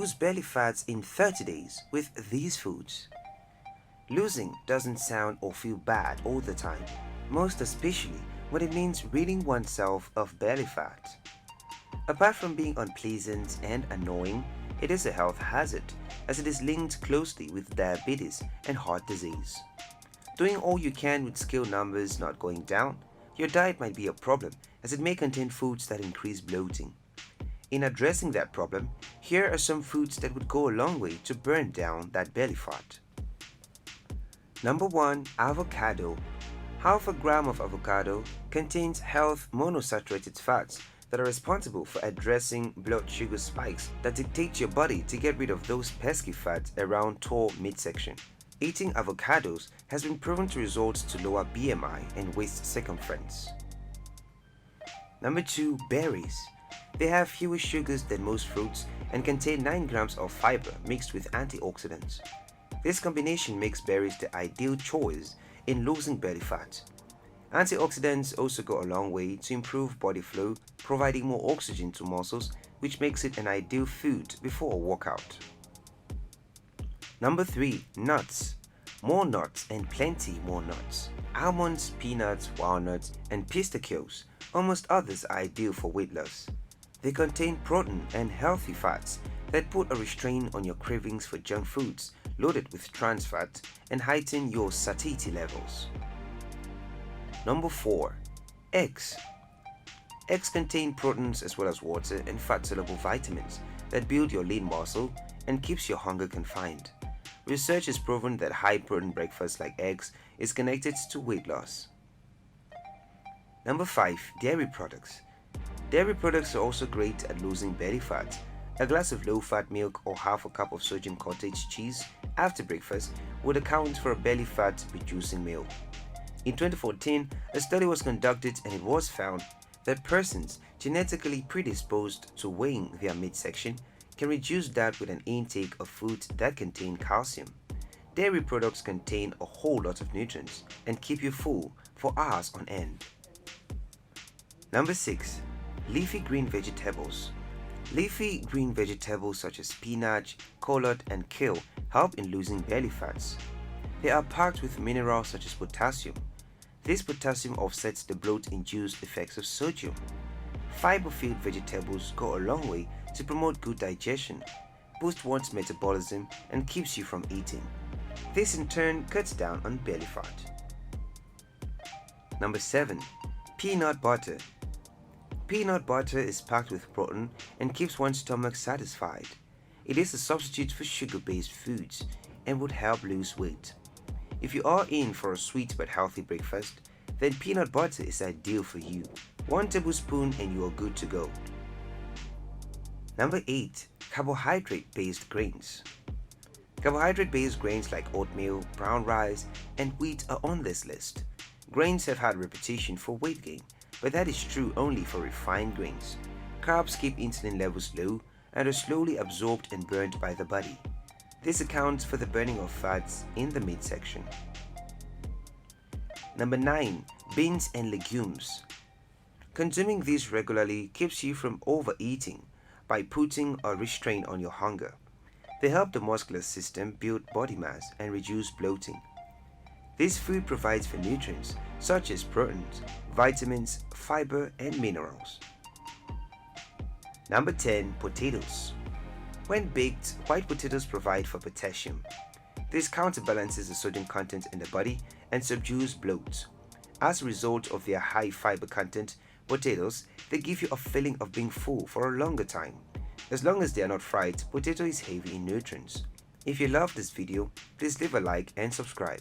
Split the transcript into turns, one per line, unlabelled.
Lose belly fat in 30 days with these foods. Losing doesn't sound or feel bad all the time, most especially when it means ridding oneself of belly fat. Apart from being unpleasant and annoying, it is a health hazard as it is linked closely with diabetes and heart disease. Doing all you can with scale numbers not going down, your diet might be a problem as it may contain foods that increase bloating. In addressing that problem, here are some foods that would go a long way to burn down that belly fat. Number 1. Avocado. Half a gram of avocado contains health monosaturated fats that are responsible for addressing blood sugar spikes that dictate your body to get rid of those pesky fats around tall midsection. Eating avocados has been proven to result to lower BMI and waist circumference. Number 2. Berries. They have fewer sugars than most fruits and contain 9 grams of fiber mixed with antioxidants. This combination makes berries the ideal choice in losing belly fat. Antioxidants also go a long way to improve body flow, providing more oxygen to muscles, which makes it an ideal food before a workout. Number 3. Nuts. More nuts and plenty more nuts. Almonds, peanuts, walnuts, and pistachioes, amongst others, are ideal for weight loss. They contain protein and healthy fats that put a restraint on your cravings for junk foods loaded with trans fat and heighten your satiety levels. Number 4. Eggs. Eggs contain proteins as well as water and fat-soluble vitamins that build your lean muscle and keeps your hunger confined. Research has proven that high-protein breakfast like eggs is connected to weight loss. Number 5. Dairy products. Dairy products are also great at losing belly fat. A glass of low-fat milk or half a cup of sodium cottage cheese after breakfast would account for a belly fat reducing meal. In 2014, a study was conducted and it was found that persons genetically predisposed to weighing their midsection can reduce that with an intake of foods that contain calcium. Dairy products contain a whole lot of nutrients and keep you full for hours on end. Number 6. Leafy green vegetables. Leafy green vegetables such as spinach, collards, and kale help in losing belly fats. They are packed with minerals such as potassium. This potassium offsets the bloat-induced effects of sodium. Fiber-filled vegetables go a long way to promote good digestion, boost one's metabolism, and keeps you from eating. This in turn cuts down on belly fat. Number 7. Peanut butter. Peanut butter is packed with protein and keeps one's stomach satisfied. It is a substitute for sugar-based foods and would help lose weight. If you are in for a sweet but healthy breakfast, then peanut butter is ideal for you. 1 tablespoon and you are good to go. Number 8. Carbohydrate-based grains. Carbohydrate-based grains like oatmeal, brown rice, and wheat are on this list. Grains have had a reputation for weight gain, but that is true only for refined grains. Carbs keep insulin levels low and are slowly absorbed and burned by the body. This accounts for the burning of fats in the midsection. Number 9. Beans and legumes. Consuming these regularly keeps you from overeating by putting a restraint on your hunger. They help the muscular system build body mass and reduce bloating. This food provides for nutrients such as proteins, vitamins, fiber, and minerals. Number 10. Potatoes. When baked, white potatoes provide for potassium. This counterbalances the sodium content in the body and subdues bloat. As a result of their high fiber content, potatoes, they give you a feeling of being full for a longer time. As long as they are not fried, potato is heavy in nutrients. If you love this video, please leave a like and subscribe.